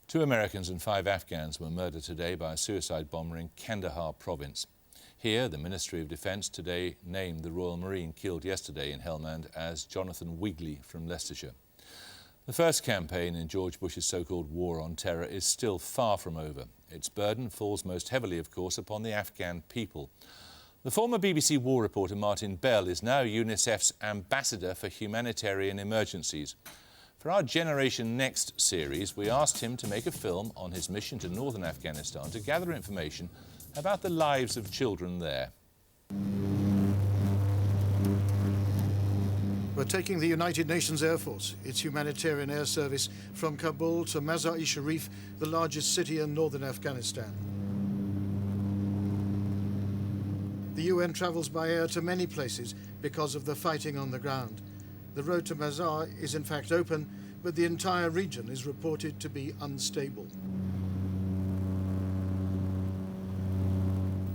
2 Americans and 5 Afghans were murdered today by a suicide bomber in Kandahar province. Here, the Ministry of Defence today named the Royal Marine killed yesterday in Helmand as Jonathan Wigley from Leicestershire. The first campaign in George Bush's so-called war on terror is still far from over. Its burden falls most heavily, of course, upon the Afghan people. The former BBC war reporter Martin Bell is now UNICEF's ambassador for humanitarian emergencies. For our Generation Next series, we asked him to make a film on his mission to northern Afghanistan to gather information about the lives of children there. We're taking the United Nations Air Force, its humanitarian air service, from Kabul to Mazar-e-Sharif, the largest city in northern Afghanistan. The UN travels by air to many places because of the fighting on the ground. The road to Mazar is in fact open, but the entire region is reported to be unstable.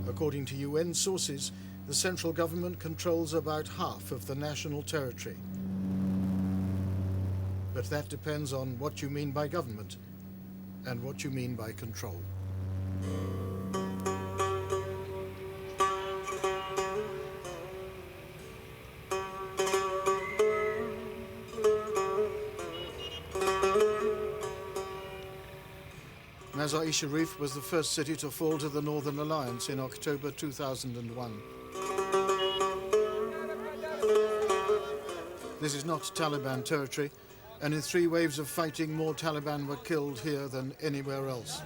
According to UN sources, the central government controls about half of the national territory. But that depends on what you mean by government and what you mean by control. Mazar-e-Sharif was the first city to fall to the Northern Alliance in October 2001. This is not Taliban territory, and in 3 waves of fighting, more Taliban were killed here than anywhere else.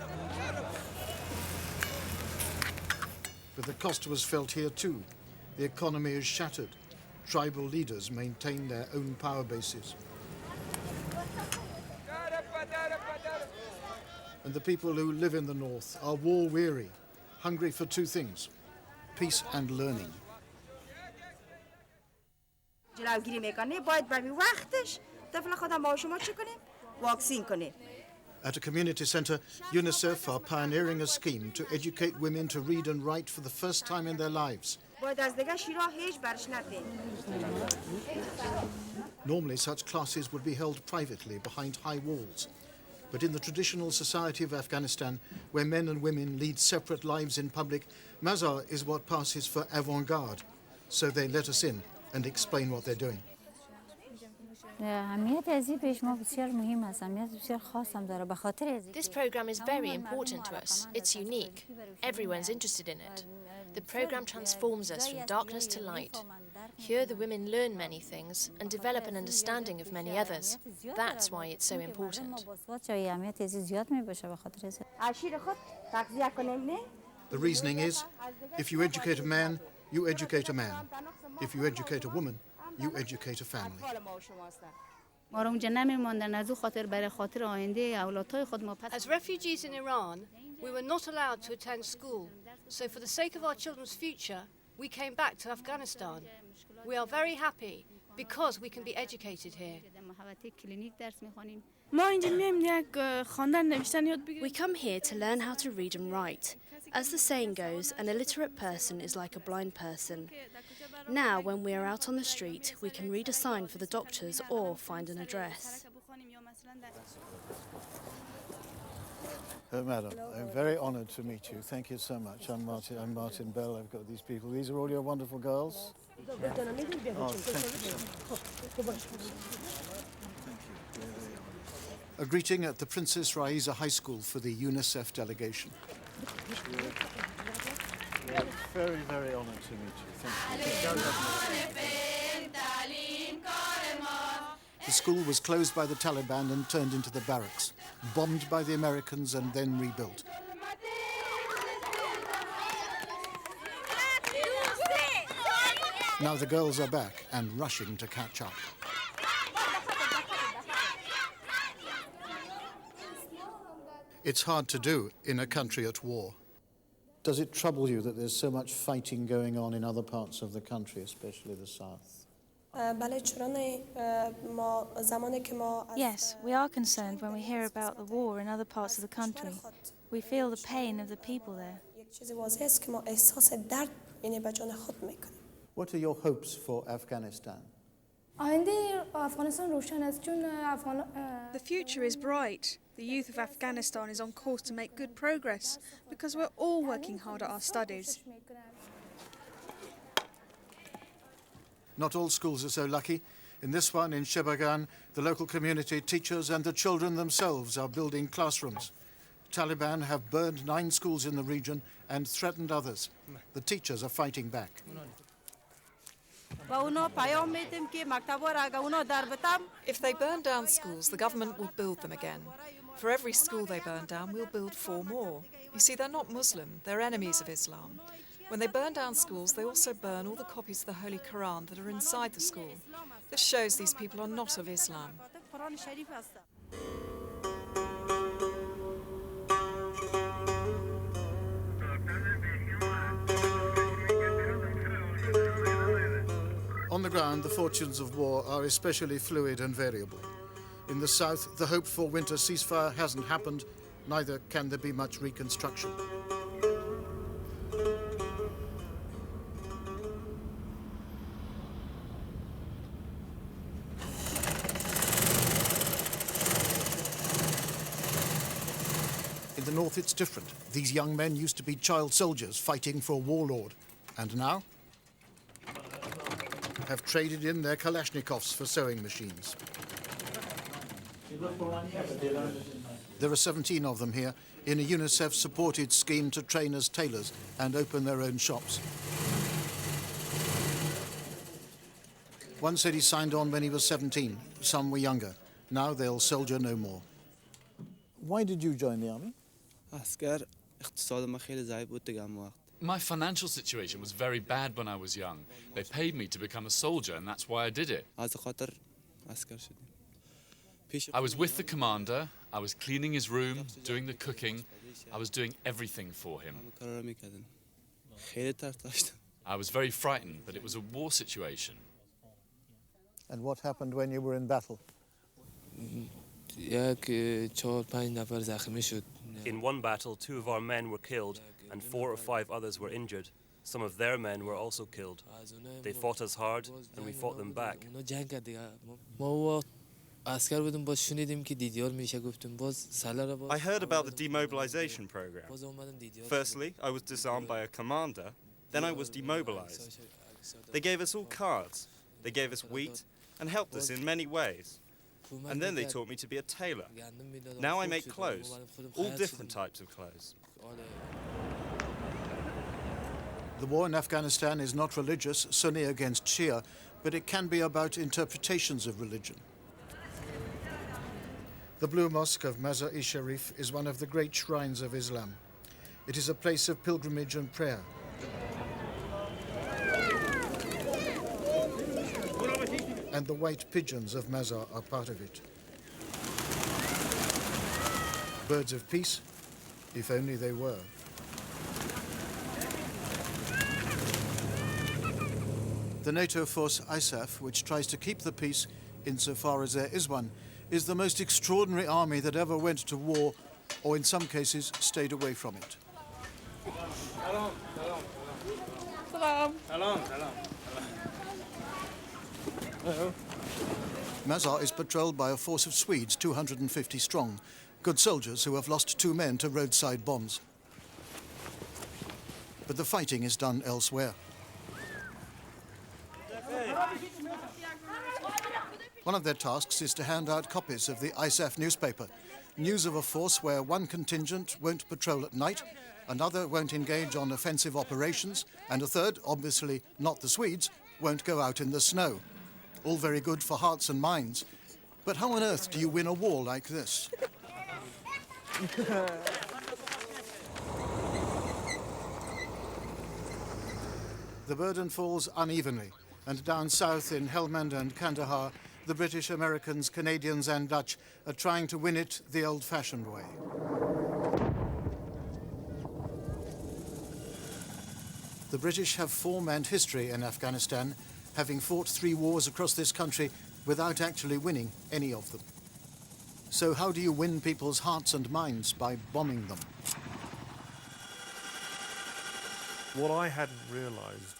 But the cost was felt here too. The economy is shattered. Tribal leaders maintain their own power bases. And the people who live in the north are war-weary, hungry for 2 things, peace and learning. At a community centre, UNICEF are pioneering a scheme to educate women to read and write for the first time in their lives. Normally, such classes would be held privately behind high walls. But in the traditional society of Afghanistan, where men and women lead separate lives in public, Mazar is what passes for avant-garde. So they let us in and explain what they're doing. This program is very important to us. It's unique. Everyone's interested in it. The program transforms us from darkness to light. Here the women learn many things and develop an understanding of many others. That's why it's so important. The reasoning is, if you educate a man, you educate a man. If you educate a woman, you educate a family. As refugees in Iran, we were not allowed to attend school. So for the sake of our children's future, we came back to Afghanistan. We are very happy because we can be educated here. We come here to learn how to read and write. As the saying goes, an illiterate person is like a blind person. Now, when we are out on the street, we can read a sign for the doctors or find an address. Madam, I'm very honoured to meet you. Thank you so much. I'm Martin Bell. I've got these people. These are all your wonderful girls? Oh, thank you so much. Thank you. A greeting at the Princess Raisa High School for the UNICEF delegation. We're very, very honoured to meet you. Thank you. The school was closed by the Taliban and turned into the barracks, bombed by the Americans and then rebuilt. Now the girls are back and rushing to catch up. It's hard to do in a country at war. Does it trouble you that there's so much fighting going on in other parts of the country, especially the south? Yes, we are concerned when we hear about the war in other parts of the country. We feel the pain of the people there. What are your hopes for Afghanistan? The future is bright. The youth of Afghanistan is on course to make good progress because we're all working hard at our studies. Not all schools are so lucky. In this one, in Shebagan, the local community, teachers and the children themselves are building classrooms. Taliban have burned 9 schools in the region and threatened others. The teachers are fighting back. If they burn down schools, the government will build them again. For every school they burn down, we'll build 4 more. You see, they're not Muslim, they're enemies of Islam. When they burn down schools, they also burn all the copies of the Holy Quran that are inside the school. This shows these people are not of Islam. On the ground, the fortunes of war are especially fluid and variable. In the south, the hoped for winter ceasefire hasn't happened, neither can there be much reconstruction. In the north, it's different. These young men used to be child soldiers fighting for a warlord, and now have traded in their Kalashnikovs for sewing machines. There are 17 of them here in a UNICEF-supported scheme to train as tailors and open their own shops. One said he signed on when he was 17. Some were younger. Now they'll soldier no more. Why did you join the army? My financial situation was very bad when I was young. They paid me to become a soldier, and that's why I did it. I was with the commander, I was cleaning his room, doing the cooking, I was doing everything for him. I was very frightened, but it was a war situation. And what happened when you were in battle? In one battle, 2 of our men were killed and 4 or 5 others were injured. Some of their men were also killed. They fought us hard and we fought them back. I heard about the demobilization program. Firstly, I was disarmed by a commander, then I was demobilized. They gave us all cards, they gave us wheat and helped us in many ways. And then they taught me to be a tailor. Now I make clothes, all different types of clothes. The war in Afghanistan is not religious, Sunni against Shia, but it can be about interpretations of religion. The Blue Mosque of Mazar-e-Sharif is one of the great shrines of Islam. It is a place of pilgrimage and prayer. And the white pigeons of Mazar are part of it. Birds of peace, if only they were. The NATO force ISAF, which tries to keep the peace insofar as there is one, is the most extraordinary army that ever went to war, or in some cases stayed away from it. Mazar is patrolled by a force of Swedes, 250 strong, good soldiers who have lost 2 men to roadside bombs. But the fighting is done elsewhere. One of their tasks is to hand out copies of the ISAF newspaper, news of a force where one contingent won't patrol at night, another won't engage on offensive operations, and a third, obviously not the Swedes, won't go out in the snow. All very good for hearts and minds. But how on earth do you win a war like this? The burden falls unevenly, and down south in Helmand and Kandahar, the British, Americans, Canadians and Dutch are trying to win it the old-fashioned way. The British have form and history in Afghanistan, having fought 3 wars across this country without actually winning any of them. So how do you win people's hearts and minds? By bombing them. What I hadn't realised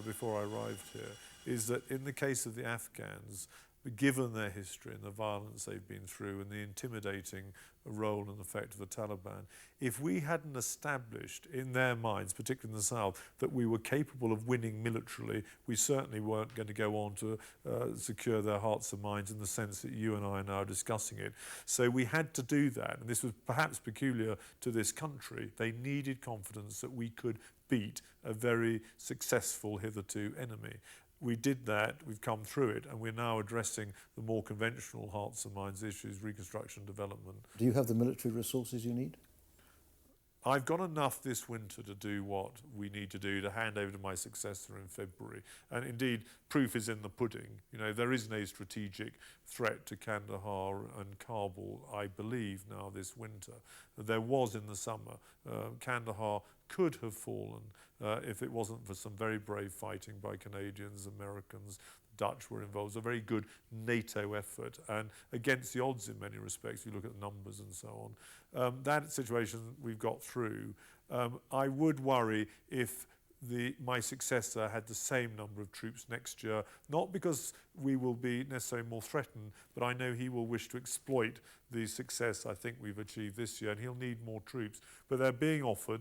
before I arrived here is that in the case of the Afghans, given their history and the violence they've been through and the intimidating role and effect of the Taliban, if we hadn't established in their minds, particularly in the South, that we were capable of winning militarily, we certainly weren't going to go on to secure their hearts and minds in the sense that you and I are now discussing it. So we had to do that, and this was perhaps peculiar to this country. They needed confidence that we could beat a very successful hitherto enemy. We did that, we've come through it, and we're now addressing the more conventional hearts and minds issues, reconstruction, development. Do you have the military resources you need? I've got enough this winter to do what we need to do to hand over to my successor in February. And indeed, proof is in the pudding. You know, there is no strategic threat to Kandahar and Kabul, I believe, now this winter. There was in the summer. Kandahar could have fallen if it wasn't for some very brave fighting by Canadians, Americans, Dutch were involved. It was a very good NATO effort, and against the odds in many respects, if you look at the numbers and so on. That situation we've got through. I would worry if my successor had the same number of troops next year, not because we will be necessarily more threatened, but I know he will wish to exploit the success I think we've achieved this year, and he'll need more troops. But they're being offered.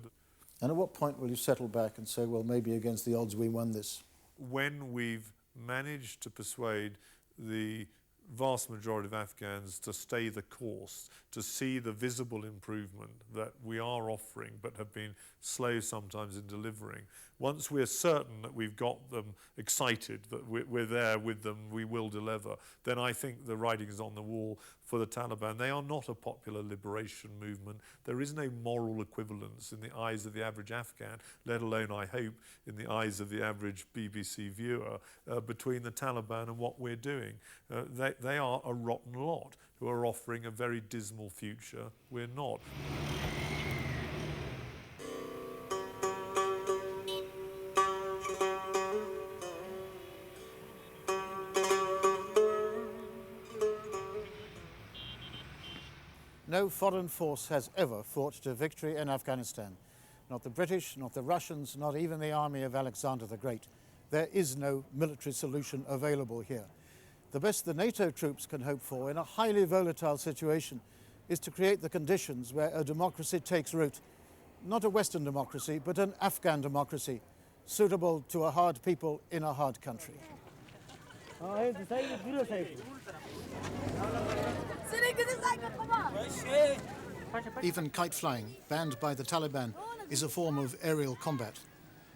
And at what point will you settle back and say, well, maybe against the odds we won this? When we've managed to persuade the vast majority of Afghans to stay the course, to see the visible improvement that we are offering but have been slow sometimes in delivering. Once we're certain that we've got them excited, that we're there with them, we will deliver, then I think the writing is on the wall for the Taliban. They are not a popular liberation movement. There is no moral equivalence in the eyes of the average Afghan, let alone, I hope, in the eyes of the average BBC viewer, between the Taliban and what we're doing. They are a rotten lot who are offering a very dismal future. We're not. No foreign force has ever fought to victory in Afghanistan. Not the British, not the Russians, not even the army of Alexander the Great. There is no military solution available here. The best the NATO troops can hope for in a highly volatile situation is to create the conditions where a democracy takes root. Not a Western democracy, but an Afghan democracy, suitable to a hard people in a hard country. Even kite flying, banned by the Taliban, is a form of aerial combat.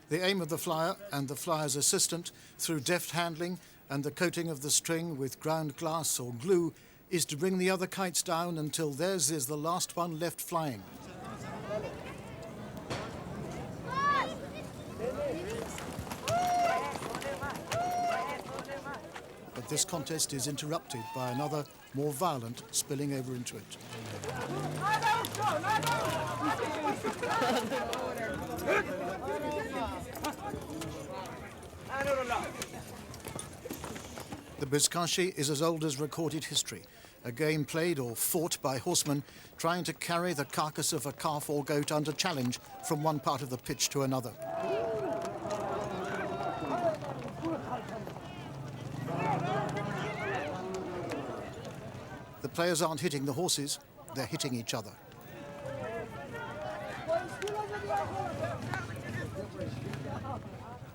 The aim of the flyer and the flyer's assistant, through deft handling and the coating of the string with ground glass or glue, is to bring the other kites down until theirs is the last one left flying. But this contest is interrupted by another, more violent, spilling over into it. The Buzkashi is as old as recorded history, a game played or fought by horsemen trying to carry the carcass of a calf or goat under challenge from one part of the pitch to another. The players aren't hitting the horses, they're hitting each other.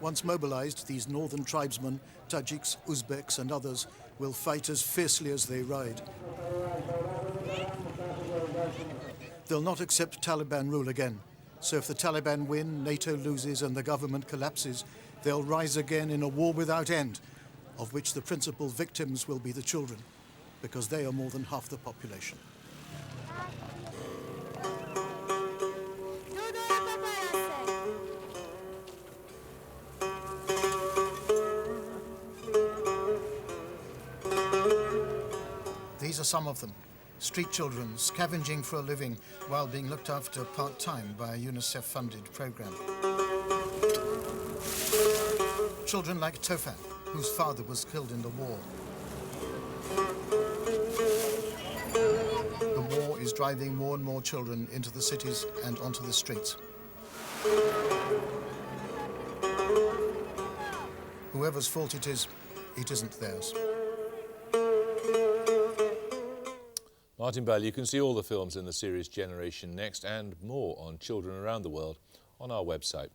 Once mobilized, these northern tribesmen, Tajiks, Uzbeks and others, will fight as fiercely as they ride. They'll not accept Taliban rule again. So if the Taliban win, NATO loses and the government collapses, they'll rise again in a war without end, of which the principal victims will be the children, because they are more than half the population. These are some of them. Street children scavenging for a living while being looked after part-time by a UNICEF-funded program. Children like Tofan, whose father was killed in the war. The war is driving more and more children into the cities and onto the streets. Whoever's fault it isn't theirs. Martin Bell, you can see all the films in the series Generation Next and more on children around the world on our website.